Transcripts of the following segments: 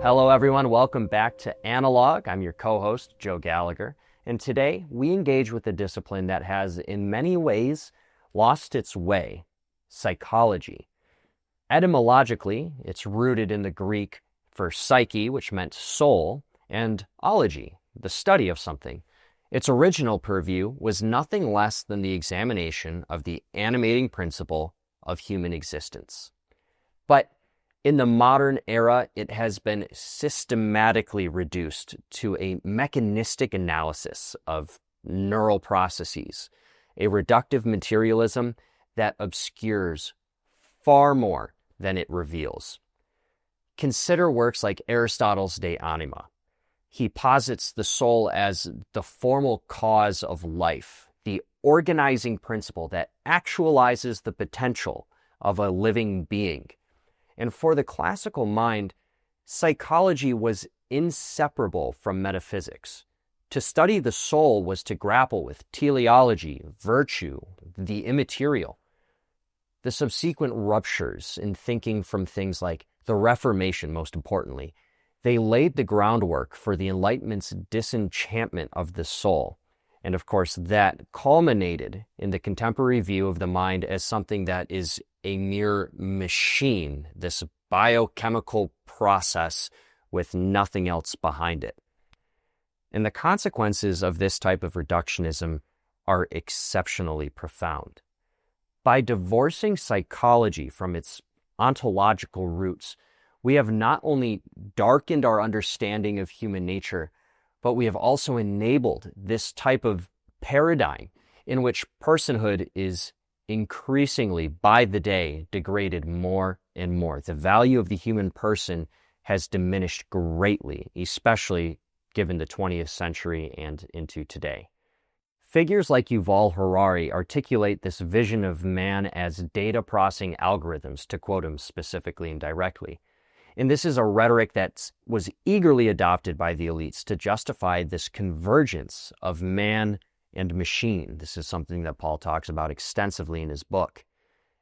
Hello, everyone. Welcome back to Analog. I'm your co-host, Joe Gallagher. And today we engage with a discipline that has, in many ways, lost its way: psychology. Etymologically, it's rooted in the Greek for psyche, which meant soul, and ology, the study of something. Its original purview was nothing less than the examination of the animating principle of human existence. But in the modern era, it has been systematically reduced to a mechanistic analysis of neural processes, a reductive materialism that obscures far more than it reveals. Consider works like Aristotle's De Anima. He posits the soul as the formal cause of life, the organizing principle that actualizes the potential of a living being. And for the classical mind, psychology was inseparable from metaphysics. To study the soul was to grapple with teleology, virtue, the immaterial. The subsequent ruptures in thinking from things like the Reformation, most importantly, they laid the groundwork for the Enlightenment's disenchantment of the soul. And of course, that culminated in the contemporary view of the mind as something that is a mere machine, this biochemical process with nothing else behind it. And the consequences of this type of reductionism are exceptionally profound. By divorcing psychology from its ontological roots, we have not only darkened our understanding of human nature, but we have also enabled this type of paradigm in which personhood is increasingly, by the day, degraded more and more. The value of the human person has diminished greatly, especially given the 20th century and into today. Figures like Yuval Harari articulate this vision of man as data processing algorithms, to quote him specifically and directly. And this is a rhetoric that was eagerly adopted by the elites to justify this convergence of man and machine. This is something that Paul talks about extensively in his book.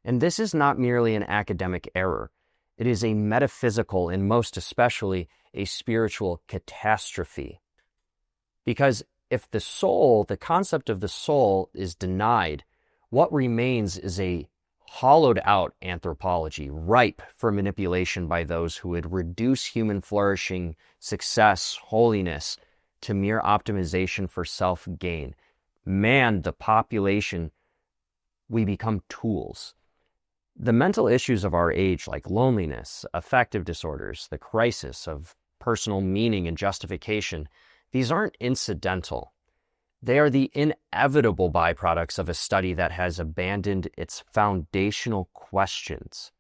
And this is not merely an academic error. It is a metaphysical and most especially a spiritual catastrophe. Because if the soul, the concept of the soul, is denied, what remains is a hollowed out anthropology, ripe for manipulation by those who would reduce human flourishing, success, holiness to mere optimization for self-gain. Man, the population, we become tools. The mental issues of our age, like loneliness, affective disorders, the crisis of personal meaning and justification, these aren't incidental. They are the inevitable byproducts of a study that has abandoned its foundational questions.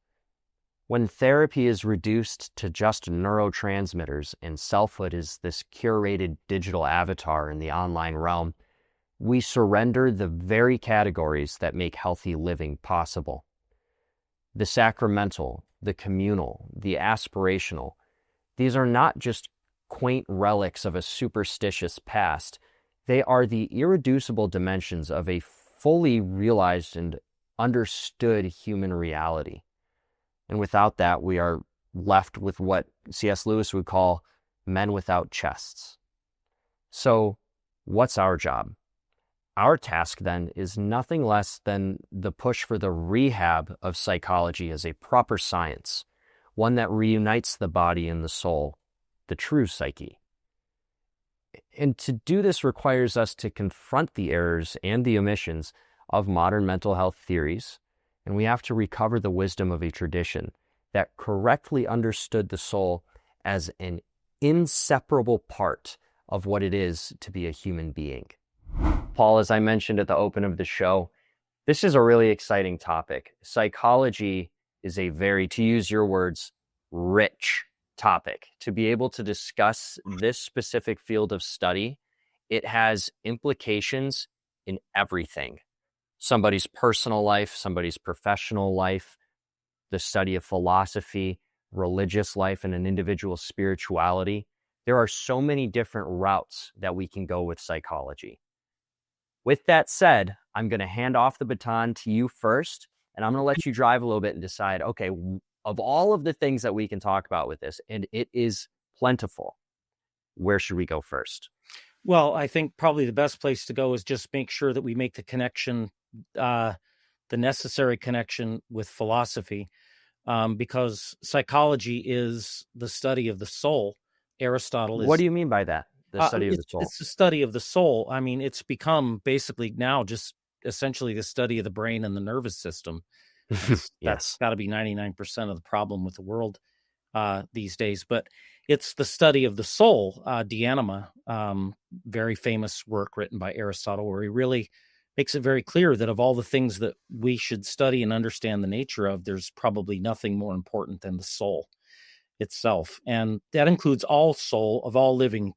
When therapy is reduced to just neurotransmitters and selfhood is this curated digital avatar in the online realm, we surrender the very categories that make healthy living possible. The sacramental, the communal, the aspirational, these are not just quaint relics of a superstitious past. They are the irreducible dimensions of a fully realized and understood human reality. And without that, we are left with what C.S. Lewis would call men without chests. So, what's our job? Our task, then, is nothing less than the push for the rehab of psychology as a proper science, one that reunites the body and the soul, the true psyche. And to do this requires us to confront the errors and the omissions of modern mental health theories, and we have to recover the wisdom of a tradition that correctly understood the soul as an inseparable part of what it is to be a human being. Paul, as I mentioned at the open of the show, this is a really exciting topic. Psychology is a very, to use your words, rich topic. To be able to discuss this specific field of study, it has implications in everything. Somebody's personal life, somebody's professional life, the study of philosophy, religious life, and an individual's spirituality. There are so many different routes that we can go with psychology. With that said, I'm going to hand off the baton to you first, And I'm going to let you drive a little bit and decide, okay, of all of the things that we can talk about with this, and it is plentiful, where should we go first? Well, I think probably the best place to go is just make sure that we make the connection, uh, the necessary connection with philosophy, because psychology is the study of the soul. Aristotle What do is you mean by that? The study of the soul? it's the study of the soul. I mean, it's become basically now just essentially the study of the brain and the nervous system. That's Yes. got to be 99% of the problem with the world these days. But it's the study of the soul. De Anima, very famous work written by Aristotle, where he really makes it very clear that of all the things that we should study and understand the nature of, there's probably nothing more important than the soul itself. And that includes all soul of all living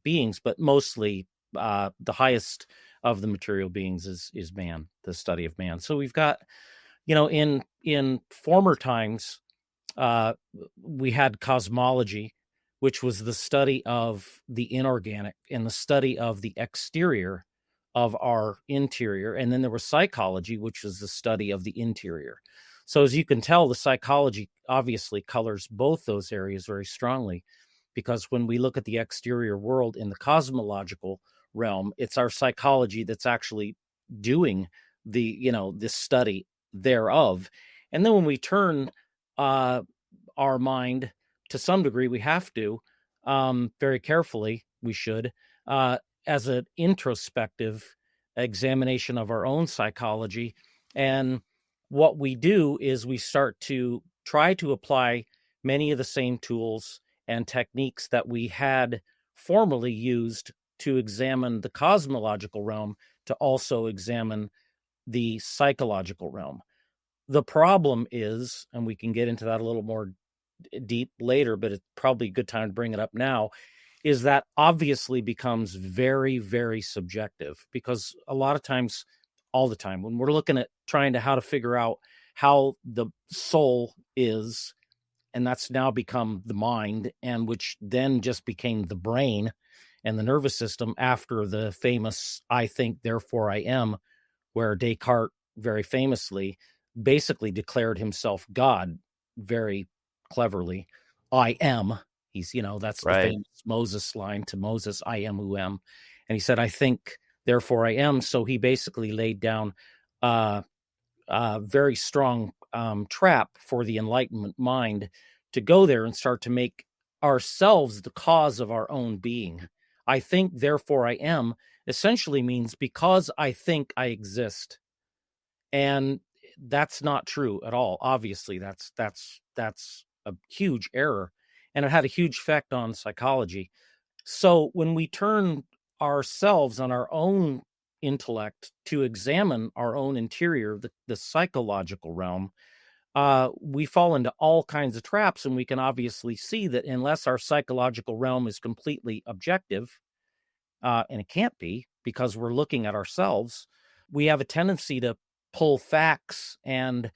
beings, but mostly the highest of the material beings is man, the study of man. So we've got, in former times, uh, we had cosmology, which was the study of the inorganic and the study of the exterior of our interior. And then there was psychology, which was the study of the interior. So, as you can tell, the psychology obviously colors both those areas very strongly, because when we look at the exterior world in the cosmological realm, it's our psychology that's actually doing this study thereof. And then when we turn uh, our mind to some degree, we have to, very carefully, we should, uh, as an introspective examination of our own psychology. And what we do is we start to try to apply many of the same tools and techniques that we had formerly used to examine the cosmological realm to also examine the psychological realm. The problem is, and we can get into that a little more deep later, but it's probably a good time to bring it up now, is that obviously becomes very, very subjective, because a lot of times, all the time, when we're looking at trying to how to figure out how the soul is, and that's now become the mind, and which then just became the brain and the nervous system after the famous "I think, therefore I am," where Descartes very famously basically declared himself God very cleverly. I am. That's the Right. famous Moses line to Moses, I am who am. And he said, I think, therefore I am. So he basically laid down a very strong trap for the Enlightenment mind to go there and start to make ourselves the cause of our own being. I think, therefore I am essentially means because I think I exist. And that's not true at all. Obviously, that's a huge error, and it had a huge effect on psychology. So when we turn ourselves on our own intellect to examine our own interior, the psychological realm, we fall into all kinds of traps, and we can obviously see that unless our psychological realm is completely objective, and it can't be because we're looking at ourselves, we have a tendency to pull facts and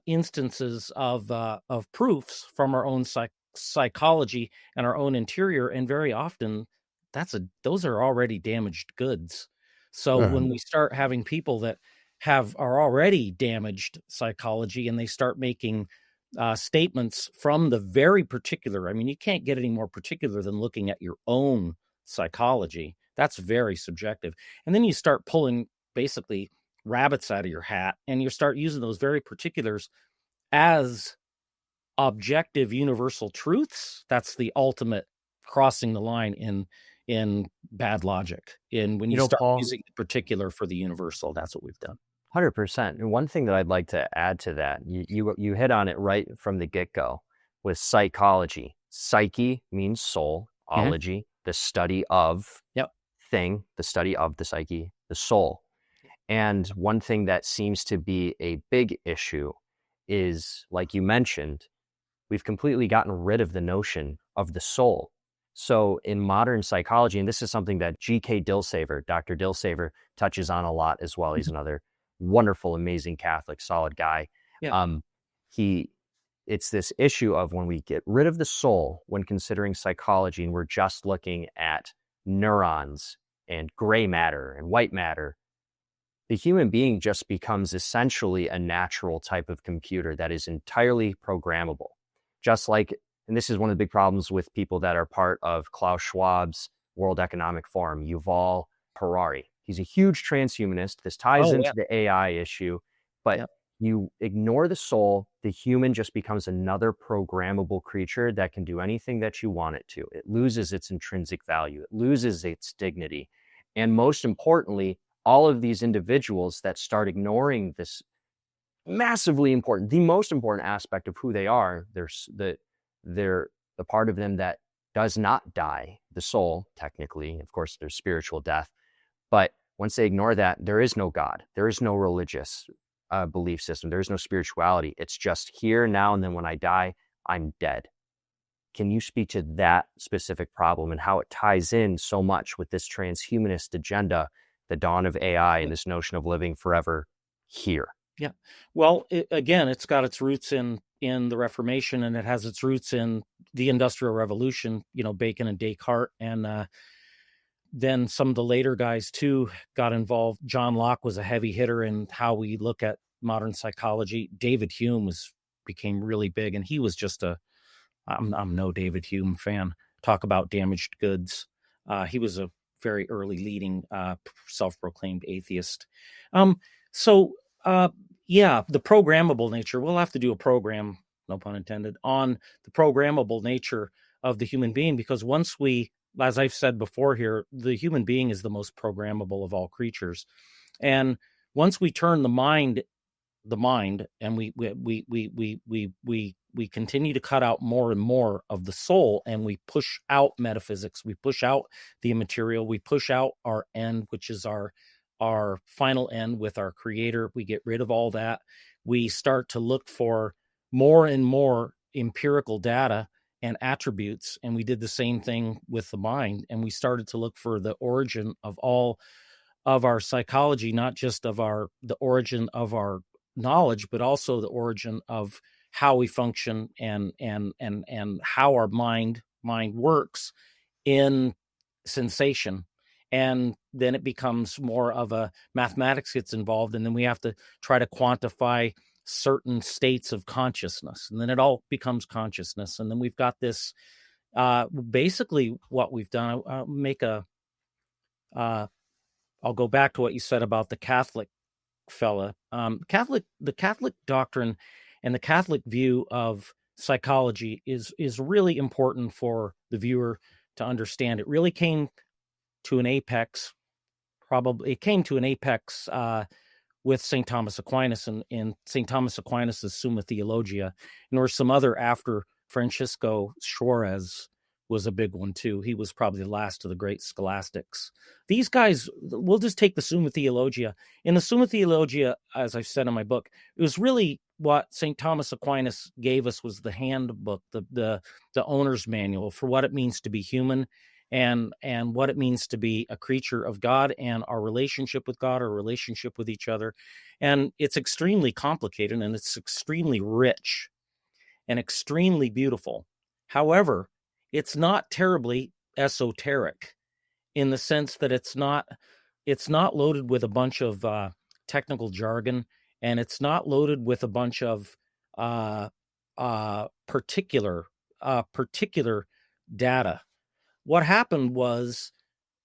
instances of proofs from our own psychology and our own interior, and very often those are already damaged goods. So when we start having people that are already damaged psychology, and they start making statements from the very particular, I mean, you can't get any more particular than looking at your own psychology. That's very subjective. And then you start pulling basically rabbits out of your hat, and you start using those very particulars as objective universal truths. That's the ultimate crossing the line in bad logic. In when You you know, start Paul, using the particular for the universal, that's what we've done. 100%. And one thing that I'd like to add to that, you hit on it right from the get-go with psychology. Psyche means soul, Mhm. ology, the study of Yep. thing, the study of the psyche, the soul. And one thing that seems to be a big issue is, like you mentioned, we've completely gotten rid of the notion of the soul. So in modern psychology, and this is something that G.K. Dilsaver, Dr. Dilsaver, touches on a lot as well. He's Mhm. another wonderful, amazing Catholic, solid guy. Yeah. Um, he, it's this issue of when we get rid of the soul when considering psychology, and we're just looking at neurons and gray matter and white matter, the human being just becomes essentially a natural type of computer that is entirely programmable. Just like, and this is one of the big problems with people that are part of Klaus Schwab's World Economic Forum, Yuval Harari. He's a huge transhumanist. This ties Oh, yeah. into the AI issue, but Yeah. you ignore the soul, the human just becomes another programmable creature that can do anything that you want it to. It loses its intrinsic value, it loses its dignity. And most importantly, all of these individuals that start ignoring this massively important, the most important aspect of who they are, they're the part of them that does not die, the soul, technically. Of course, there's spiritual death. But once they ignore that, there is no God. There is no religious belief system. There is no spirituality. It's just here, now, and then when I die, I'm dead. Can you speak to that specific problem and how it ties in so much with this transhumanist agenda, the dawn of AI, and this notion of living forever here? Yeah. Well, again, it's got its roots in the Reformation, and it has its roots in the Industrial Revolution. Bacon and Descartes, and then some of the later guys too got involved. John Locke was a heavy hitter in how we look at modern psychology. David Hume became really big, and he was just I'm no David Hume fan. Talk about damaged goods. He was a very early leading self-proclaimed atheist. So yeah, the programmable nature. We'll have to do a program, no pun intended, on the programmable nature of the human being, because once we, as I've said before here, the human being is the most programmable of all creatures, and once we turn the mind, and we continue to cut out more and more of the soul, and we push out metaphysics, we push out the immaterial, we push out our end, which is our final end with our creator. We get rid of all that. We start to look for more and more empirical data and attributes, and we did the same thing with the mind, and we started to look for the origin of all of our psychology, not just of the origin of our knowledge, but also the origin of how we function, and how our mind works in sensation. And then it becomes more of a mathematics gets involved, and then we have to try to quantify certain states of consciousness, and then it all becomes consciousness. And then we've got this basically what we've done. I'll go back to what you said about the Catholic fella. The Catholic doctrine and the Catholic view of psychology is really important for the viewer to understand. It really came to an apex. Probably it came to an apex with St. Thomas Aquinas in St. Thomas Aquinas' Summa Theologia, and there were some other after. Francisco Suarez was a big one too. He was probably the last of the great scholastics. These guys, we'll just take the Summa Theologia. In the Summa Theologia, as I've said in my book, it was really what St. Thomas Aquinas gave us was the handbook, the owner's manual for what it means to be human, and what it means to be a creature of God, and our relationship with God, our relationship with each other. And it's extremely complicated, and it's extremely rich and extremely beautiful. However, it's not terribly esoteric in the sense that it's not loaded with a bunch of technical jargon, and it's not loaded with a bunch of particular data. What happened was,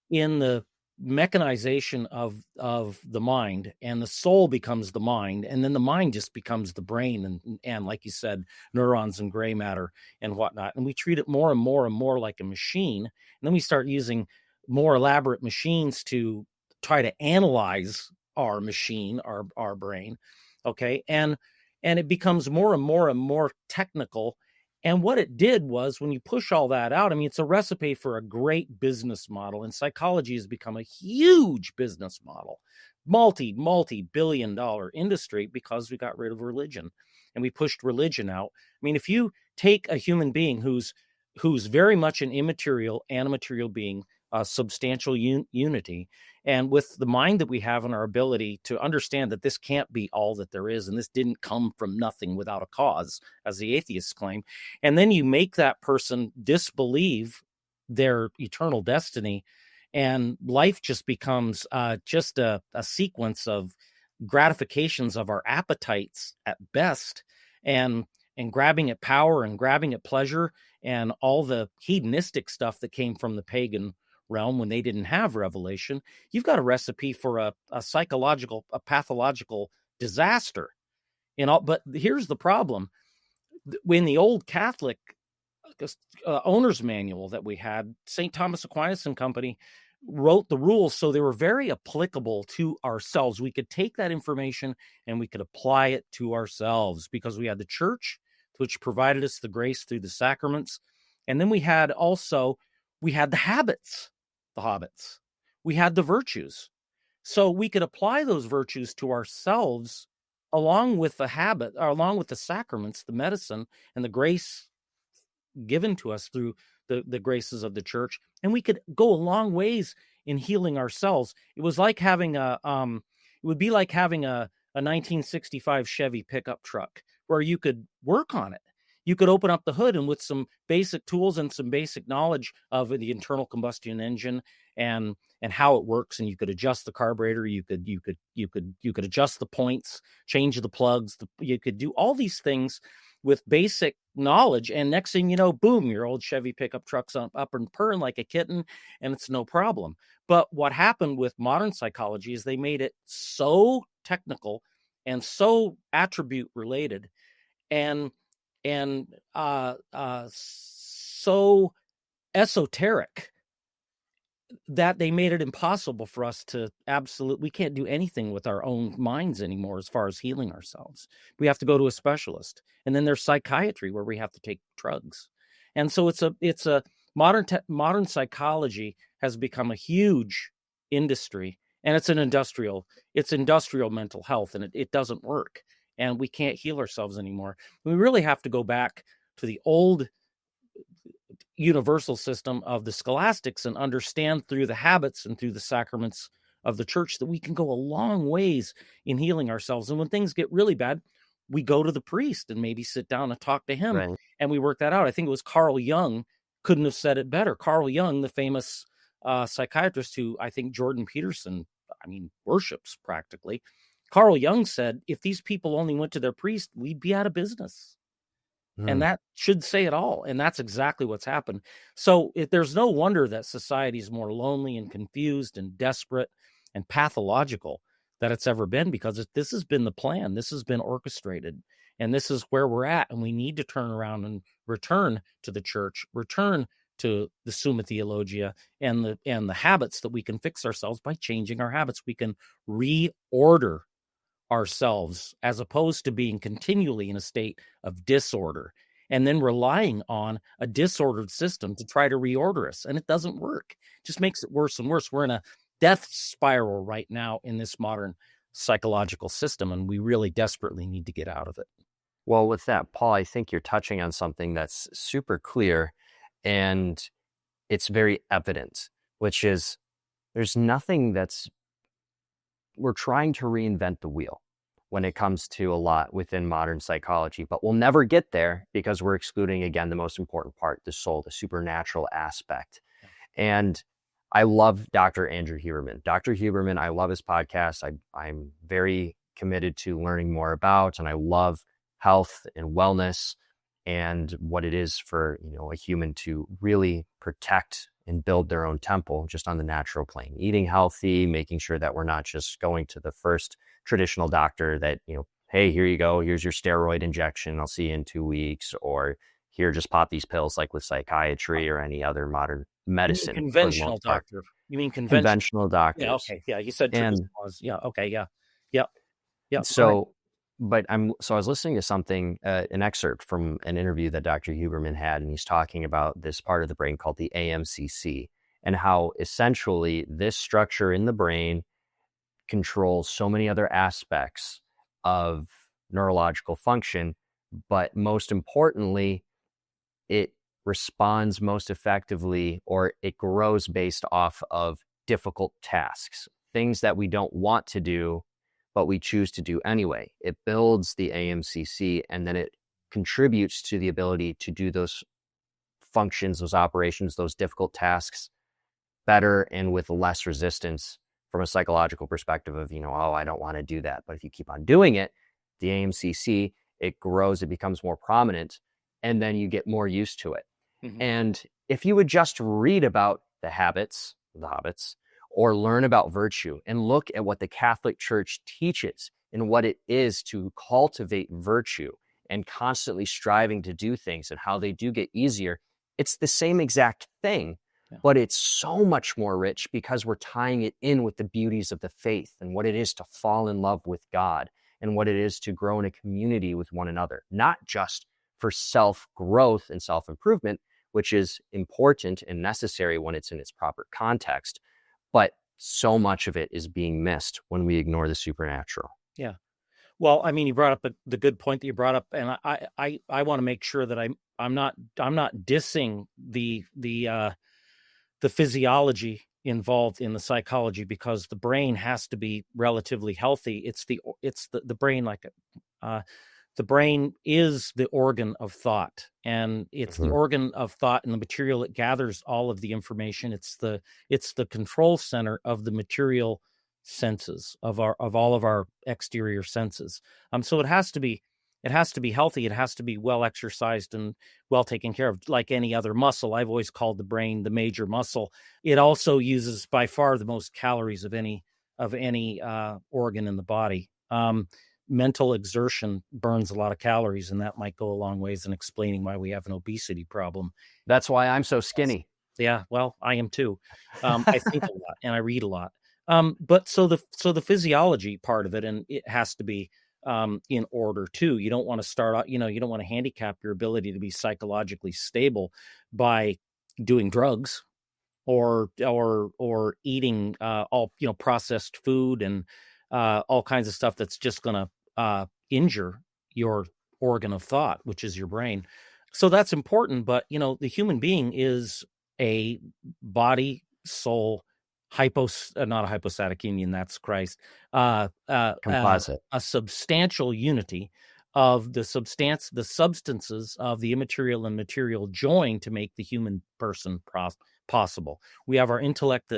in the mechanization of the mind, and the soul becomes the mind, and then the mind just becomes the brain, and like you said, neurons and gray matter and whatnot, and we treat it more and more and more like a machine. And then we start using more elaborate machines to try to analyze our machine, our brain. Okay. And it becomes more and more and more technical. And what it did was, when you push all that out, I mean, it's a recipe for a great business model. And psychology has become a huge business model, multi-billion-dollar industry, because we got rid of religion and we pushed religion out. I mean, if you take a human being who's very much an immaterial and a material being, substantial unity, and with the mind that we have and our ability to understand that this can't be all that there is, and this didn't come from nothing without a cause, as the atheists claim, and then you make that person disbelieve their eternal destiny and life just becomes just a sequence of gratifications of our appetites at best, and grabbing at power and grabbing at pleasure and all the hedonistic stuff that came from the pagan realm when they didn't have revelation. You've got a recipe for a psychological, a pathological disaster. But here's the problem: in the old Catholic owner's manual that we had, St. Thomas Aquinas and Company wrote the rules so they were very applicable to ourselves. We could take that information and we could apply it to ourselves, because we had the church, which provided us the grace through the sacraments. And then we had the habits, the hobbits. We had the virtues. So we could apply those virtues to ourselves along with the habit, or along with the sacraments, the medicine, and the grace given to us through the graces of the church, and we could go a long ways in healing ourselves. It was like having it would be like having a 1965 Chevy pickup truck where you could work on it. You could open up the hood, and with some basic tools and some basic knowledge of the internal combustion engine and how it works, and you could adjust the carburetor, you could adjust the points, change the plugs, you could do all these things with basic knowledge, and next thing you know, boom, your old Chevy pickup truck's up and purring like a kitten, and it's no problem. But what happened with modern psychology is they made it so technical and so attribute related, and so esoteric, that they made it impossible for us to we can't do anything with our own minds anymore as far as healing ourselves. We have to go to a specialist. And then there's psychiatry, where we have to take drugs. And so it's a modern psychology has become a huge industry, and it's industrial mental health, and it doesn't work. And we can't heal ourselves anymore. We really have to go back to the old universal system of the scholastics and understand through the habits and through the sacraments of the church that we can go a long ways in healing ourselves. And when things get really bad, we go to the priest and maybe sit down and talk to him, Right. and we work that out. I think it was Carl Jung couldn't have said it better. Carl Jung, the famous psychiatrist who I think Jordan Peterson, worships practically. Carl Jung said, if these people only went to their priest, we'd be out of business. And that should say it all. And that's exactly what's happened. So there's no wonder that society is more lonely and confused and desperate and pathological that it's ever been, because this has been the plan. This has been orchestrated. And this is where we're at. And we need to turn around and return to the church, return to the Summa Theologia and the habits that we can fix ourselves by changing our habits. We can reorder ourselves, as opposed to being continually in a state of disorder and then relying on a disordered system to try to reorder us. And it doesn't work. It just makes it worse and worse. We're in a death spiral right now in this modern psychological system, and we really desperately need to get out of it. Well, with that, Paul, I think you're touching on something that's super clear, and it's very evident, which is there's nothing we're trying to reinvent the wheel when it comes to a lot within modern psychology, but we'll never get there because we're excluding, again, the most important part, the soul, the supernatural aspect. And I love Dr. Andrew Huberman. Dr. Huberman, I love his podcast. I'm very committed to learning more about, and I love health and wellness and what it is for, a human to really protect and build their own temple just on the natural plane, eating healthy, making sure that we're not just going to the first traditional doctor that, hey, here you go, here's your steroid injection, I'll see you in 2 weeks, or here, just pop these pills, like with psychiatry or any other modern medicine. Conventional doctor. You mean conventional doctors? Yeah. Okay. Yeah. You said traditional. Yeah. Okay. Yeah. Yeah. Yeah. So, I was listening to something, an excerpt from an interview that Dr. Huberman had, and he's talking about this part of the brain called the AMCC, and how essentially this structure in the brain controls so many other aspects of neurological function, but most importantly, it responds most effectively, or it grows based off of difficult tasks, things that we don't want to do, but we choose to do anyway. It builds the AMCC, and then it contributes to the ability to do those functions, those operations, those difficult tasks better and with less resistance from a psychological perspective of, oh, I don't want to do that. But if you keep on doing it, the AMCC, it grows, it becomes more prominent, and then you get more used to it. Mhm. And if you would just read about the habits, the hobbits, or learn about virtue and look at what the Catholic Church teaches and what it is to cultivate virtue and constantly striving to do things and how they do get easier, it's the same exact thing, Yeah. but it's so much more rich because we're tying it in with the beauties of the faith and what it is to fall in love with God and what it is to grow in a community with one another, not just for self-growth and self-improvement, which is important and necessary when it's in its proper context. But so much of it is being missed when we ignore the supernatural. Yeah. Well, I mean, you brought up the good point that you brought up, and I want to make sure that I'm not dissing the physiology involved in the psychology, because the brain has to be relatively healthy. It's the brain, like the brain is the organ of thought, and it's the Mhm. organ of thought and the material it gathers all of the information. It's the control center of the material senses of all of our exterior senses. So it has to be healthy. It has to be well exercised and well taken care of, like any other muscle. I've always called the brain the major muscle. It also uses by far the most calories of any organ in the body. Mental exertion burns a lot of calories, and that might go a long ways in explaining why we have an obesity problem. That's why I'm so skinny. Yeah, well, I am too. I think a lot and I read a lot. But so the physiology part of it, and it has to be in order too. You don't want to start out, you don't want to handicap your ability to be psychologically stable by doing drugs or eating all processed food and all kinds of stuff that's just going to injure your organ of thought, which is your brain. So that's important. But the human being is a body, soul, not a hypostatic union. That's Christ. Composite. A substantial unity of the substances of the immaterial and material join to make the human person possible. We have our intellect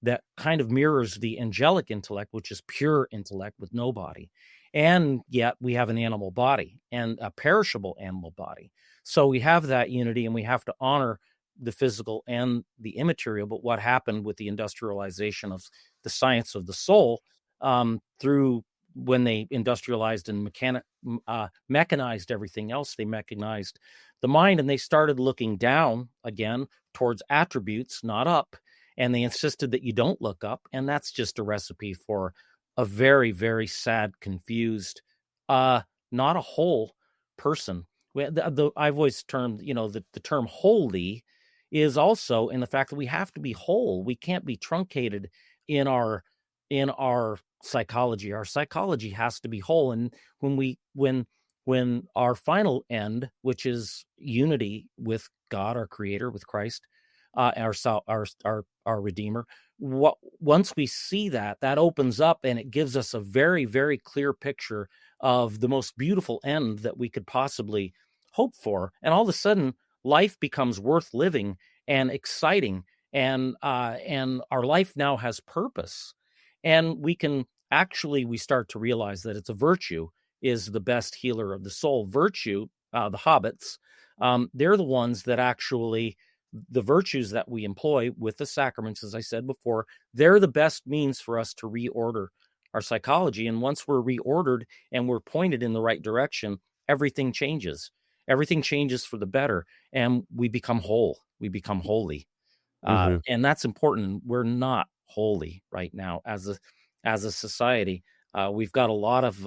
that kind of mirrors the angelic intellect, which is pure intellect with no body. And yet we have an animal body, and a perishable animal body. So we have that unity, and we have to honor the physical and the immaterial. But what happened with the industrialization of the science of the soul, through when they industrialized and mechanized everything else, they mechanized the mind, and they started looking down again towards attributes, not up. And they insisted that you don't look up. And that's just a recipe for a very, very sad, confused, not a whole person. I've always termed, the term holy is also in the fact that we have to be whole. We can't be truncated in our psychology. Our psychology has to be whole. And when our final end, which is unity with God, our creator, with Christ, our Redeemer, once we see that opens up, and it gives us a very, very clear picture of the most beautiful end that we could possibly hope for. And all of a sudden, life becomes worth living and exciting, and our life now has purpose. And we start to realize that it's a virtue is the best healer of the soul. Virtue, the hobbits, they're the ones that actually, the virtues that we employ with the sacraments, as I said before, they're the best means for us to reorder our psychology. And once we're reordered and we're pointed in the right direction, everything changes. Everything changes for the better, and we become whole. We become holy. Mm-hmm. And that's important. We're not holy right now as a society. We've got a lot of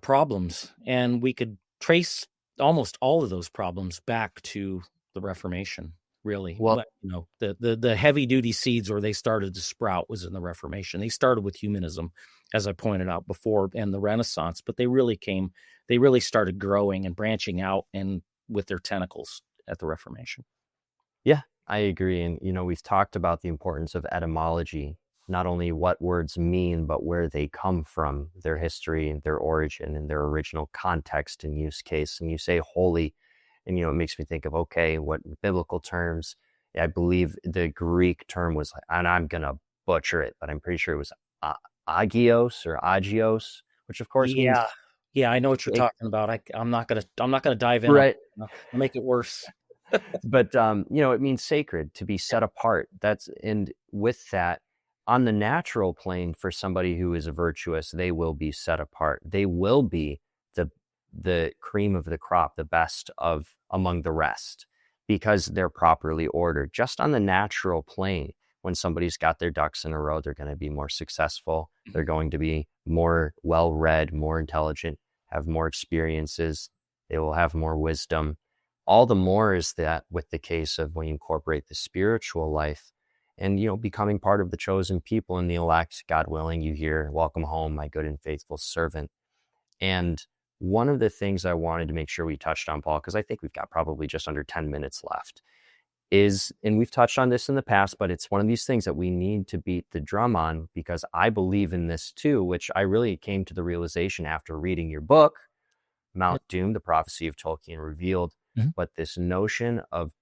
problems, and we could trace almost all of those problems back to the Reformation. Really, Well, the heavy duty seeds where they started to sprout was in the Reformation. They started with humanism, as I pointed out before, and the Renaissance, but they really started growing and branching out and with their tentacles at the Reformation. yeah, I agree. And, we've talked about the importance of etymology, not only what words mean, but where they come from, their history and their origin and their original context and use case. And you say holy, and, it makes me think of, okay, what biblical terms I believe the Greek term was, and I'm going to butcher it, but I'm pretty sure it was agios or agios, which of course Yeah. means Yeah, I know what you're it, talking about. I'm not gonna dive in on right. I'll make it worse. But it means sacred, to be Yeah. set apart. That's, and with that, on the natural plane, for somebody who is virtuous, they will be set apart. They will be the cream of the crop, the best of among the rest, because they're properly ordered. Just on the natural plane, when somebody's got their ducks in a row, they're going to be more successful. They're Mhm. going to be more well read, more intelligent, have more experiences. They will have more wisdom. All the more is that with the case of when you incorporate the spiritual life and, becoming part of the chosen people and the elect, God willing, you hear, welcome home, my good and faithful servant. And one of the things I wanted to make sure we touched on, Paul, because I think we've got probably just under 10 minutes left, is, and we've touched on this in the past, but it's one of these things that we need to beat the drum on, because I believe in this too, which I really came to the realization after reading your book, Yeah. Mount Doom, the prophecy of Tolkien revealed. Mhm. But this notion of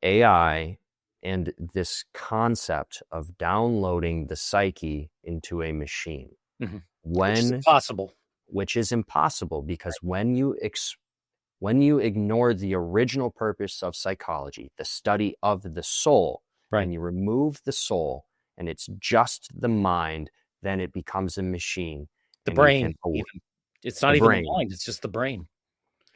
AI and this concept of downloading the psyche into a machine, Mhm. Which is when impossible. which is impossible, Right. because when you ignore the original purpose of psychology, the study of the soul, Right. and you remove the soul and it's just the mind, then it becomes a machine, The and you brain can even. It's the not even the brain, mind, it's just the brain.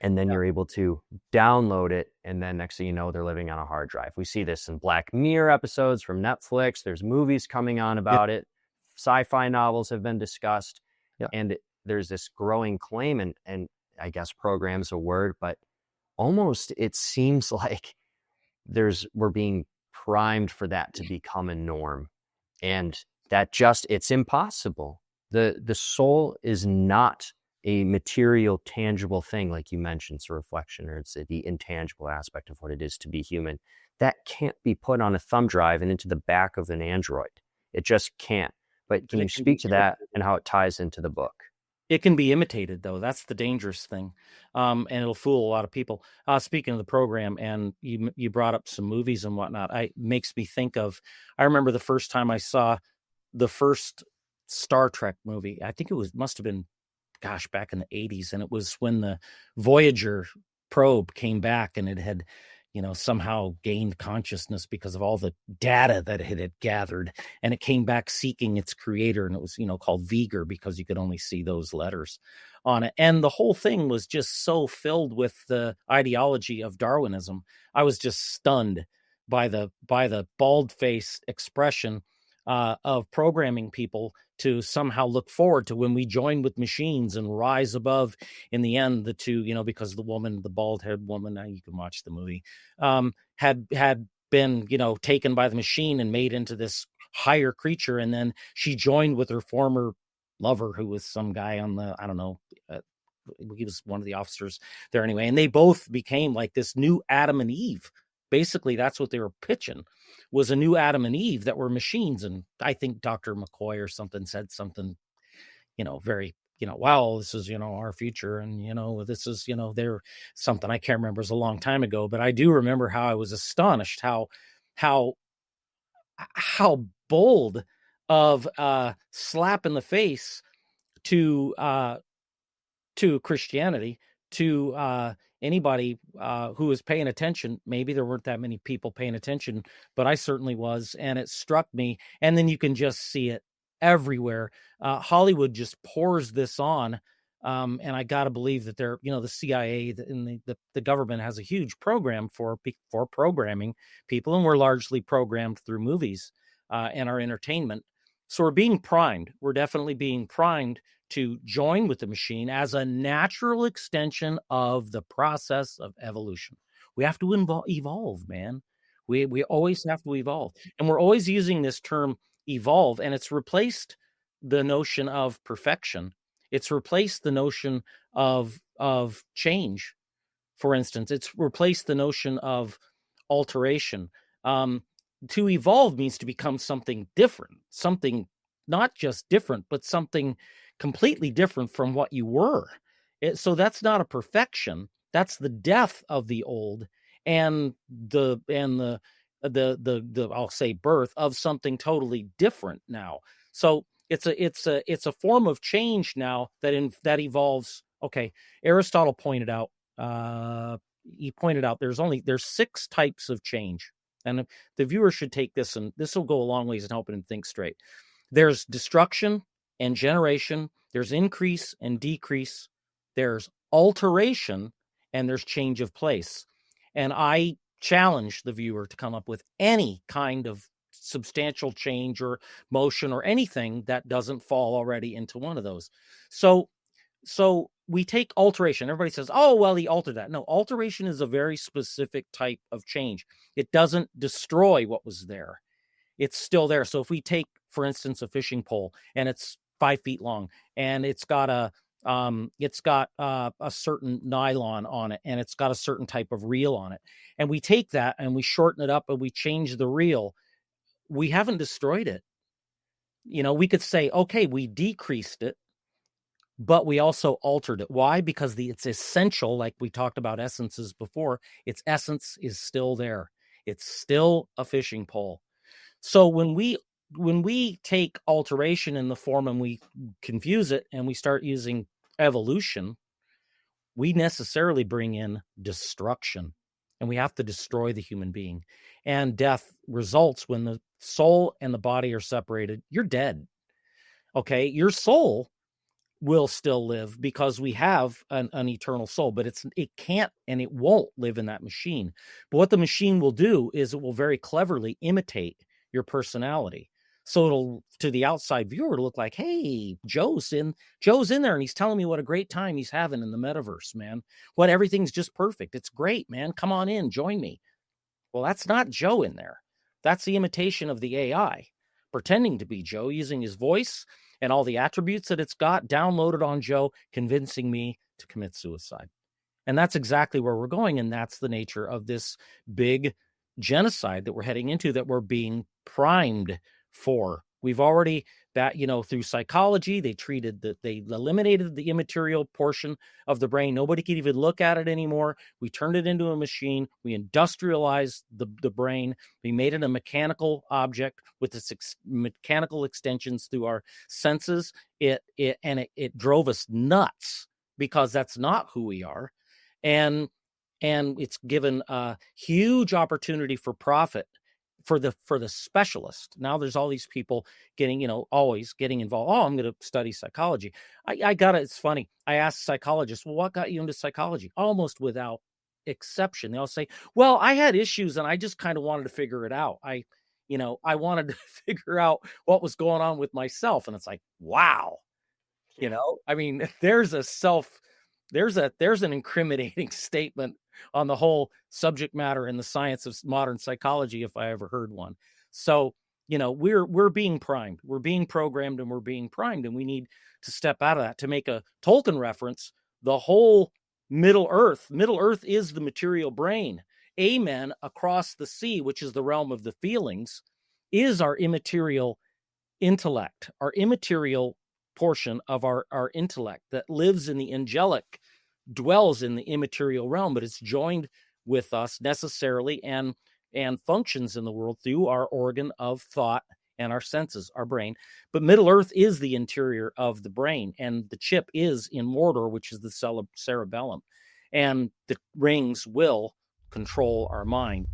and then Yeah. you're able to download it, and then next thing you know, they're living on a hard drive. We see this in Black Mirror episodes from Netflix. There's movies coming on Yeah. about it. Sci-fi novels have been discussed, Yeah. and there's this growing claim, and I guess program's a word, but almost it seems like we're being primed for that to become a norm, and that just, it's impossible. The soul is not a material, tangible thing, like you mentioned. It's a reflection, or it's the intangible aspect of what it is to be human. That can't be put on a thumb drive and into the back of an Android. It just can't. But But can you it can be speak to that imitated. and how it ties into the book? It can be imitated, though. That's the dangerous thing, and it'll fool a lot of people. Speaking of the program, and you brought up some movies and whatnot, makes me think of. I remember the first time I saw the first Star Trek movie. I think it must have been, gosh, back in the 80s. And it was when the Voyager probe came back, and it had, somehow gained consciousness because of all the data that it had gathered. And it came back seeking its creator. And it was, called Viger, because you could only see those letters on it. And the whole thing was just so filled with the ideology of Darwinism. I was just stunned by the bald-faced expression of programming people to somehow look forward to when we join with machines and rise above. In the end, the two, because the bald-haired woman, now you can watch the movie, had been, taken by the machine and made into this higher creature, and then she joined with her former lover, who was some guy on the, I don't know, he was one of the officers there anyway, and they both became like this new Adam and Eve. Basically, that's what they were pitching, was a new Adam and Eve that were machines. And I think Dr. McCoy or something said something, very, wow, this is, our future. And, this is, they're something I can't remember. It was a long time ago, but I do remember how I was astonished how, how bold of slap in the face to, to Christianity, to anybody who was paying attention. Maybe there weren't that many people paying attention, but I certainly was, and it struck me. And then you can just see it everywhere. Hollywood just pours this on, and I got to believe that they're, the CIA and the government has a huge program for programming people, and we're largely programmed through movies and our entertainment. So we're being primed. We're definitely being primed to join with the machine as a natural extension of the process of evolution. We have to evolve, man. We always have to evolve. And we're always using this term evolve, and it's replaced the notion of perfection. It's replaced the notion of change. For instance, it's replaced the notion of alteration. Um, to evolve means to become something different, something not just different, but something completely different from what you were. So that's not a perfection. That's the death of the old, and the the I'll say birth of something totally different now. So it's a form of change now that evolves. Okay, Aristotle pointed out there's 6 types of change, and the viewer should take this, and this will go a long ways in helping him think straight. There's destruction and generation. There's increase and decrease. There's alteration, and there's change of place. And I challenge the viewer to come up with any kind of substantial change or motion or anything that doesn't fall already into one of those. So we take alteration. Everybody says, oh, well, he altered that. No, alteration is a very specific type of change. It doesn't destroy what was there. It's still there. So if we take, for instance, a fishing pole, and it's 5 feet long, and it's got a certain nylon on it, and it's got a certain type of reel on it, and we take that and we shorten it up and we change the reel, we haven't destroyed it. We could say, okay, we decreased it, but we also altered it. Why? Because it's essential, like we talked about essences before, its essence is still there. It's still a fishing pole. So when we take alteration in the form and we confuse it and we start using evolution, we necessarily bring in destruction, and we have to destroy the human being. And death results when the soul and the body are separated. You're dead. Okay, your soul will still live because we have an eternal soul, but it can't and it won't live in that machine. But what the machine will do is it will very cleverly imitate your personality. So it'll, to the outside viewer, look like, hey, Joe's in there, and he's telling me what a great time he's having in the metaverse, man. Everything's just perfect. It's great, man. Come on in, join me. Well, that's not Joe in there. That's the imitation of the AI, pretending to be Joe, using his voice and all the attributes that it's got downloaded on Joe, convincing me to commit suicide. And that's exactly where we're going. And that's the nature of this big genocide that we're heading into, that we're being primed for. We've already, through psychology, they eliminated the immaterial portion of the brain. Nobody could even look at it anymore. We turned it into a machine. We industrialized the brain. We made it a mechanical object with its mechanical extensions through our senses. It drove us nuts, because that's not who we are. And it's given a huge opportunity for profit for the specialist. Now there's all these people always getting involved. Oh, I'm going to study psychology. It's funny. I asked psychologists, well, what got you into psychology? Almost without exception, they'll say, well, I had issues and I just kind of wanted to figure it out. I wanted to figure out what was going on with myself. And it's like, wow. There's an incriminating statement on the whole subject matter in the science of modern psychology, if I ever heard one. So, we're being primed, we're being programmed, and we're being primed, and we need to step out of that. To make a Tolkien reference, the whole Middle Earth is the material brain. Amen, across the sea, which is the realm of the feelings, is our immaterial intellect, our immaterial portion of our intellect that lives in the angelic, dwells in the immaterial realm, but it's joined with us necessarily and functions in the world through our organ of thought and our senses, our brain. But Middle Earth is the interior of the brain, and the chip is in Mordor, which is the cerebellum, and the rings will control our mind.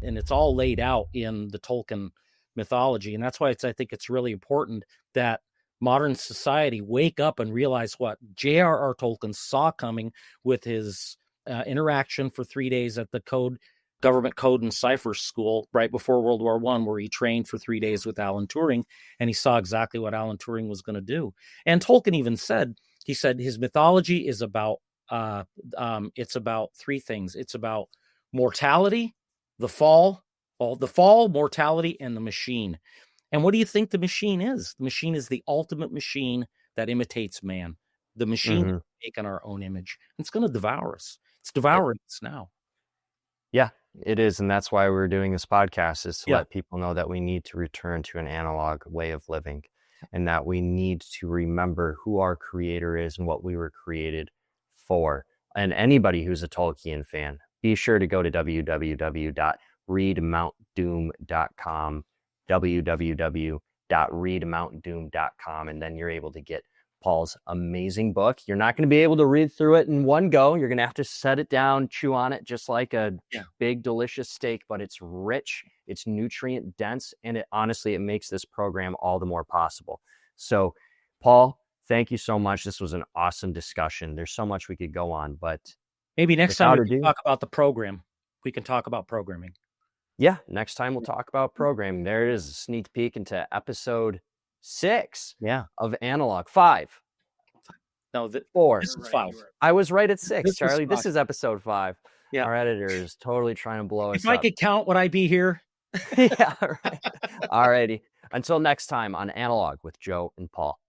And it's all laid out in the Tolkien mythology. And that's why I think it's really important that modern society wake up and realize what J.R.R. Tolkien saw coming with his interaction for 3 days at the government code and cipher school right before World War I, where he trained for 3 days with Alan Turing, and he saw exactly what Alan Turing was going to do. And Tolkien even said his mythology is about it's about 3 things. It's about mortality, the fall, mortality, and the machine. And what do you think the machine is? The machine is the ultimate machine that imitates man. The machine is making our own image. It's going to devour us. It's devouring us now. Yeah, it is. And that's why we're doing this podcast, is to let people know that we need to return to an analog way of living, and that we need to remember who our creator is and what we were created for. And anybody who's a Tolkien fan, be sure to go to www.readmountdoom.com, www.readmountdoom.com, and then you're able to get Paul's amazing book. You're not going to be able to read through it in one go. You're going to have to set it down, chew on it just like a big, delicious steak, but it's rich, it's nutrient dense, and it honestly, it makes this program all the more possible. So, Paul, thank you so much. This was an awesome discussion. There's so much we could go on, but maybe next time without we can ado, talk about the program. We can talk about programming. yeah, next time we'll talk about programming. There it is, a sneak peek into episode 6 of Analog. 5. No, 4. This is 5. I was right at 6, This is Charlie. 5. This is episode 5. Yeah. Our editor is totally trying to blow us If I up. could count, would I be here? Yeah, right. All righty. Until next time on Analog with Joe and Paul.